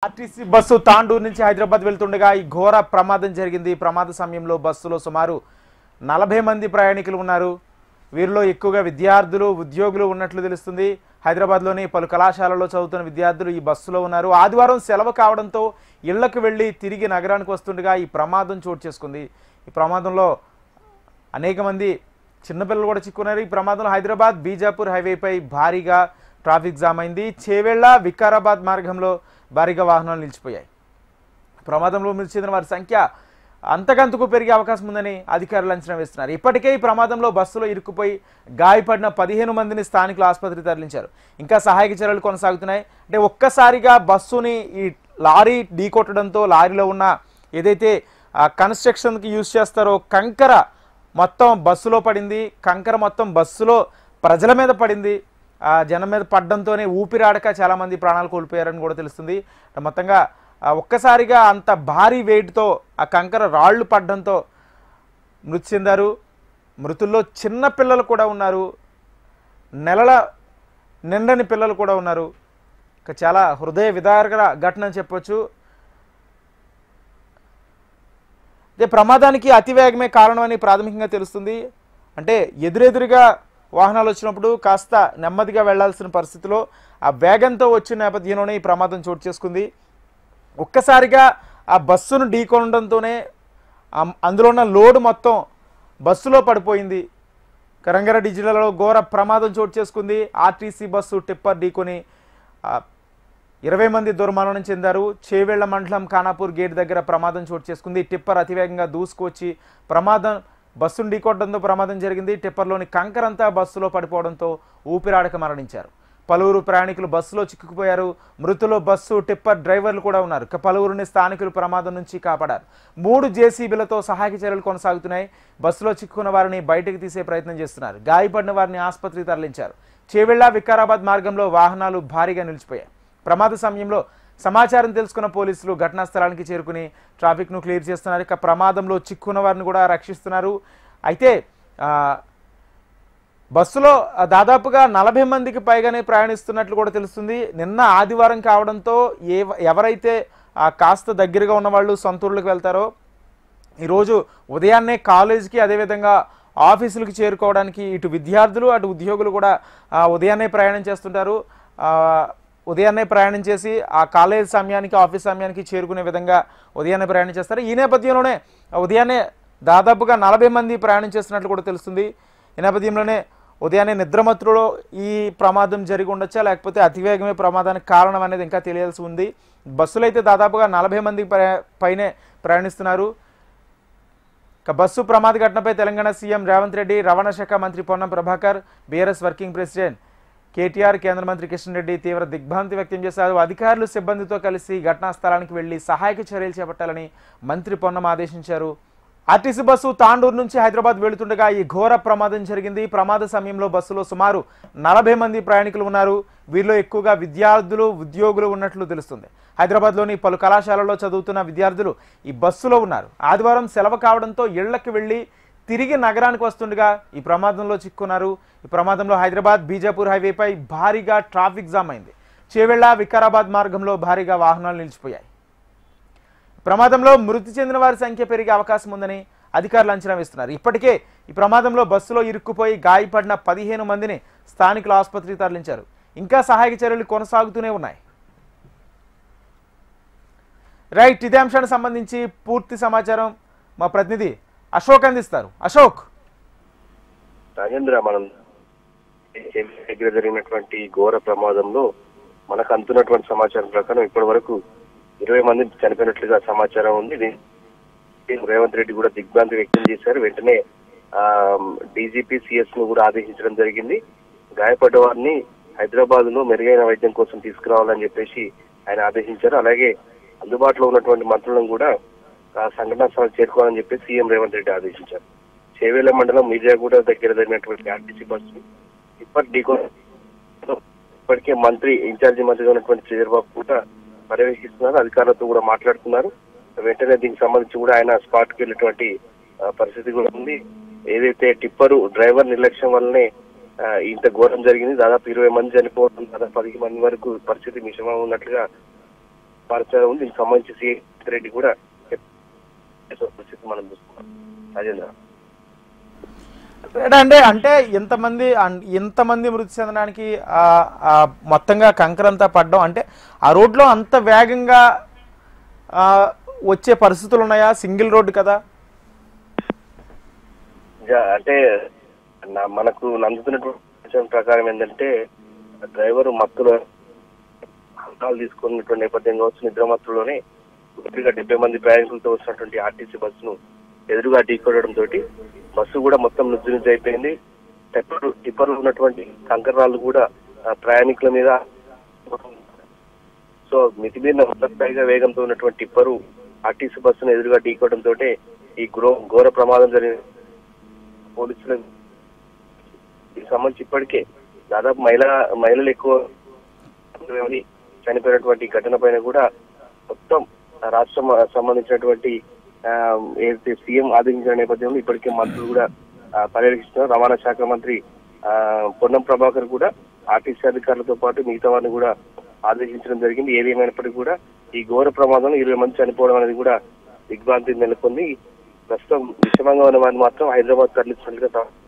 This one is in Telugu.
ఆర్టీసీ బస్సు తాండూరు నుంచి హైదరాబాద్ వెళ్తుండగా ఈ ఘోర ప్రమాదం జరిగింది. ఈ ప్రమాద సమయంలో బస్సులో సుమారు 40 మంది ప్రయాణికులు ఉన్నారు. వీరిలో ఎక్కువగా విద్యార్థులు, ఉద్యోగులు ఉన్నట్లు తెలుస్తుంది. హైదరాబాద్లోని పలు కళాశాలల్లో చదువుతున్న విద్యార్థులు ఈ బస్సులో ఉన్నారు. ఆదివారం సెలవు కావడంతో ఇళ్లకు వెళ్లి తిరిగి నగరానికి వస్తుండగా ఈ ప్రమాదం చోటు చేసుకుంది. ఈ ప్రమాదంలో అనేక మంది చిన్నపిల్లలు కూడా చిక్కున్నారు. ఈ ప్రమాదంలో హైదరాబాద్ బీజాపూర్ హైవేపై భారీగా ట్రాఫిక్ జామ్ అయింది. చేవెళ్ల వికారాబాద్ మార్గంలో భారీగా వాహనాలు నిలిచిపోయాయి. ప్రమాదంలో మృతి చెందిన వారి సంఖ్య అంతకంతకు పెరిగే అవకాశం ఉందని అధికారులు అంచనా వేస్తున్నారు. ఇప్పటికే ఈ ప్రమాదంలో బస్సులో ఇరుక్కుపోయి గాయపడిన 15 మందిని స్థానికులు ఆసుపత్రికి తరలించారు. ఇంకా సహాయక చర్యలు కొనసాగుతున్నాయి. అంటే ఒక్కసారిగా బస్సుని ఈ లారీ ఢీకొట్టడంతో లారీలో ఉన్న ఏదైతే కన్స్ట్రక్షన్కి యూజ్ చేస్తారో కంకర మొత్తం బస్సులో పడింది. కంకర మొత్తం బస్సులో ప్రజల మీద పడింది. జనం మీద పడడంతోనే ఊపిరాడక చాలామంది ప్రాణాలు కోల్పోయారని కూడా తెలుస్తుంది. మొత్తంగా ఒక్కసారిగా అంత భారీ వెయిట్తో ఆ కంకర రాళ్లు పడడంతో మృతి చెందారు. మృతుల్లో చిన్న పిల్లలు కూడా ఉన్నారు, నెలల నిండని పిల్లలు కూడా ఉన్నారు. చాలా హృదయ విదారక ఘటన అని చెప్పొచ్చు. ఇదే ప్రమాదానికి అతివేగమే కారణమని ప్రాథమికంగా తెలుస్తుంది. అంటే ఎదురెదురుగా వాహనాలు వచ్చినప్పుడు కాస్త నెమ్మదిగా వెళ్లాల్సిన పరిస్థితిలో ఆ వేగంతో వచ్చిన నేపథ్యంలోనే ఈ ప్రమాదం చోటు చేసుకుంది. ఒక్కసారిగా ఆ బస్సును ఢీకొనడంతోనే అందులో ఉన్న లోడ్ మొత్తం బస్సులో పడిపోయింది. రంగారెడ్డి జిల్లాలో ఘోర ప్రమాదం చోటు చేసుకుంది. ఆర్టీసీ బస్సు టిప్పర్ ఢీకొని 20 మంది దుర్మరణం చెందారు. చేవెళ్ల మండలం ఖానాపూర్ గేట్ దగ్గర ప్రమాదం చోటు చేసుకుంది. టిప్పర్ అతివేగంగా దూసుకొచ్చి బస్సును ఢీకొట్టడంతో ప్రమాదం జరిగింది. టిప్పర్లోని కంకరంతా బస్సులో పడిపోవడంతో ఊపిరాడక మరణించారు. పలువురు ప్రయాణికులు బస్సులో చిక్కుకుపోయారు. మృతులు బస్సు టిప్పర్ డ్రైవర్లు కూడా ఉన్నారు. పలువురిని స్థానికులు ప్రమాదం నుంచి కాపాడారు. 3 జేసీబీలతో సహాయక చర్యలు కొనసాగుతున్నాయి. బస్సులో చిక్కుకున్న వారిని బయటకు తీసే ప్రయత్నం చేస్తున్నారు. గాయపడిన వారిని ఆసుపత్రికి తరలించారు. చేవెళ్ల వికారాబాద్ మార్గంలో వాహనాలు భారీగా నిలిచిపోయాయి. ప్రమాద సమయంలో సమాచారం తెలుసుకున్న పోలీసులు ఘటనా స్థలానికి చేరుకుని ట్రాఫిక్ను క్లియర్ చేస్తున్నారు. ఇక ప్రమాదంలో చిక్కున్న వారిని కూడా రక్షిస్తున్నారు. అయితే బస్సులో దాదాపుగా 40 మందికి పైగానే ప్రయాణిస్తున్నట్లు కూడా తెలుస్తుంది. నిన్న ఆదివారం కావడంతో ఎవరైతే కాస్త దగ్గరగా ఉన్న వాళ్ళు సొంతూరులకు వెళ్తారో ఈరోజు ఉదయాన్నే కాలేజీకి అదేవిధంగా ఆఫీసులకు చేరుకోవడానికి ఇటు విద్యార్థులు అటు ఉద్యోగులు కూడా ఉదయాన్నే ప్రయాణం చేస్తుంటారు. ఉదయాన్నే ప్రయాణం చేసి ఆ కాలేజ్ సమయానికి ఆఫీస్ సమయానికి చేరుకునే విధంగా ఉదయాన్నే ప్రయాణం చేస్తారు. ఈ నేపథ్యంలోనే ఉదయాన్నే దాదాపుగా 40 మంది ప్రయాణం చేస్తున్నట్లు కూడా తెలుస్తుంది. ఈ నేపథ్యంలోనే ఉదయాన్నే నిద్రమత్తులో ఈ ప్రమాదం జరిగి ఉండొచ్చా లేకపోతే అతివేగమే ప్రమాదానికి కారణం అనేది ఇంకా తెలియాల్సి ఉంది. బస్సులు అయితే దాదాపుగా 40 మంది పైనే ప్రయాణిస్తున్నారు. బస్సు ప్రమాద ఘటనపై తెలంగాణ సీఎం రేవంత్ రెడ్డి, రవాణా శాఖ మంత్రి Ponnam Prabhakar, BRS working president KTR, కేంద్ర మంత్రి కిషన్ రెడ్డి తీవ్ర దిగ్భ్రాంతి వ్యక్తం చేశారు. అధికారులు సిబ్బందితో కలిసి ఘటనా స్థలానికి వెళ్లి సహాయక చర్యలు చేపట్టాలని మంత్రి పొన్నం ఆదేశించారు. ఆర్టీసీ బస్సు తాండూరు నుంచి హైదరాబాద్ వెళుతుండగా ఈ ఘోర ప్రమాదం జరిగింది. ప్రమాద సమయంలో బస్సులో సుమారు 40 మంది ప్రయాణికులు ఉన్నారు. వీరిలో ఎక్కువగా విద్యార్థులు, ఉద్యోగులు ఉన్నట్లు తెలుస్తుంది. హైదరాబాద్లోని పలు కళాశాలల్లో చదువుతున్న విద్యార్థులు ఈ బస్సులో ఉన్నారు. ఆదివారం సెలవు కావడంతో ఇళ్లకు వెళ్లి తిరిగి నగరానికి వస్తుండగా ఈ ప్రమాదంలో చిక్కున్నారు. ఈ ప్రమాదంలో హైదరాబాద్ బీజాపూర్ హైవేపై భారీగా ట్రాఫిక్ జామ్ అయింది. చేవెళ్ల వికారాబాద్ మార్గంలో భారీగా వాహనాలు నిలిచిపోయాయి. ప్రమాదంలో మృతి చెందిన వారి సంఖ్య పెరిగే అవకాశం ఉందని అధికారులు అంచనా వేస్తున్నారు. ఇప్పటికే ఈ ప్రమాదంలో బస్సులో ఇరుక్కుపోయి గాయపడిన 15 మందిని స్థానికులు ఆసుపత్రికి తరలించారు. ఇంకా సహాయక చర్యలు కొనసాగుతూనే ఉన్నాయి. రైట్, ఇదే అంశానికి సంబంధించి పూర్తి సమాచారం మా ప్రతినిధి అశోక్ అందిస్తారు. అశోక్. రాజేంద్ర, మనం దగ్గర జరిగినటువంటి ఘోర ప్రమాదంలో మనకు అందుతున్నటువంటి సమాచారం ప్రకారం ఇప్పటి వరకు 20 మంది చనిపోయినట్లుగా సమాచారం ఉంది. రేవంత్ రెడ్డి కూడా దిగ్భ్రాంతి వ్యక్తం చేశారు. వెంటనే డీజీపీ సిఎస్ ను కూడా ఆదేశించడం జరిగింది. గాయపడ్డ వారిని హైదరాబాద్ లో మెరుగైన వైద్యం కోసం తీసుకురావాలని చెప్పేసి ఆయన ఆదేశించారు. అలాగే అందుబాటులో ఉన్నటువంటి మంత్రులను కూడా సంఘటనా స్థలం చేరుకోవాలని చెప్పి సీఎం రేవంత్ రెడ్డి ఆదేశించారు. చేవెళ్ల మండలం మిర్జాగూడ దగ్గర జరిగినటువంటి ఆర్టీసీ బస్సు టిప్పర్ ఢీకొని ఇప్పటికే ఇన్ఛార్జి మంత్రిగా ఉన్నటువంటి చంద్రబాబు కూడా పర్యవేక్షిస్తున్నారు. అధికారులతో కూడా మాట్లాడుతున్నారు. వెంటనే దీనికి సంబంధించి కూడా ఆయన స్పాట్ కి వెళ్ళినటువంటి పరిస్థితి కూడా ఉంది. ఏదైతే టిప్పరు డ్రైవర్ నిర్లక్ష్యం వల్లనే ఇంత ఘోరం జరిగింది. దాదాపు 20 మంది చనిపోవడం, దాదాపు 10 మంది వరకు పరిస్థితి మిశ్రమం ఉన్నట్లుగా పరిచయం ఉంది. దీనికి సంబంధించి సీఎం రెడ్డి కూడా పరిస్థితి మనం చూస్తున్నాం. రాజేంద్ర అంటే ఇంతమంది మృతి చెందడానికి మొత్తంగా కంకరంతా పడ్డం అంటే ఆ రోడ్లో అంత వేగంగా వచ్చే పరిస్థితులు ఉన్నాయా? సింగిల్ రోడ్డు కదా. అంటే మనకు అందుతున్నటువంటి ప్రకారం ఏంటంటే డ్రైవర్ మత్తులో హంతాలు తీసుకున్నటువంటి నేపథ్యం కావచ్చు, నిద్రమత్తులోనే 70 మంది ప్రయాణికులతో వచ్చినటువంటి ఆర్టీసీ బస్సును ఎదురుగా ఢీకొట్టడం తోటి బస్సు కూడా మొత్తం నుజ్జు అయిపోయింది. టిప్పర్లు ఉన్నటువంటి కంకరాలు కూడా ప్రయాణికుల మీద, సో మితిమీరిన 100 పైగా వేగంతో ఉన్నటువంటి టిప్పరు ఆర్టీసీ బస్సును ఎదురుగా ఢీకొట్టడం తోటే ఈ ఘోర ప్రమాదం జరిగింది. పోలీసులకు సంబంధించి ఇప్పటికే దాదాపు మహిళలు ఎక్కువ చనిపోయినటువంటి ఘటన పైన కూడా మొత్తం రాష్ట్రం సంబంధించినటువంటి సీఎం ఆదేశించిన నేపథ్యంలో ఇప్పటికే మంత్రులు కూడా పర్యవేక్షిస్తున్నారు. రవాణా శాఖ మంత్రి పొన్నం ప్రభాకర్ కూడా ఆర్టీసీ అధికారులతో పాటు మిగతా వారిని కూడా ఆదేశించడం జరిగింది. ఏది ఏమైనప్పటికీ కూడా ఈ ఘోర ప్రమాదంలో 20 మంది చనిపోవడం అనేది కూడా దిగ్భ్రాంతి నెలకొంది. ప్రస్తుతం విషమంగా ఉన్న వారిని మాత్రం హైదరాబాద్ తరలించినట్లుగా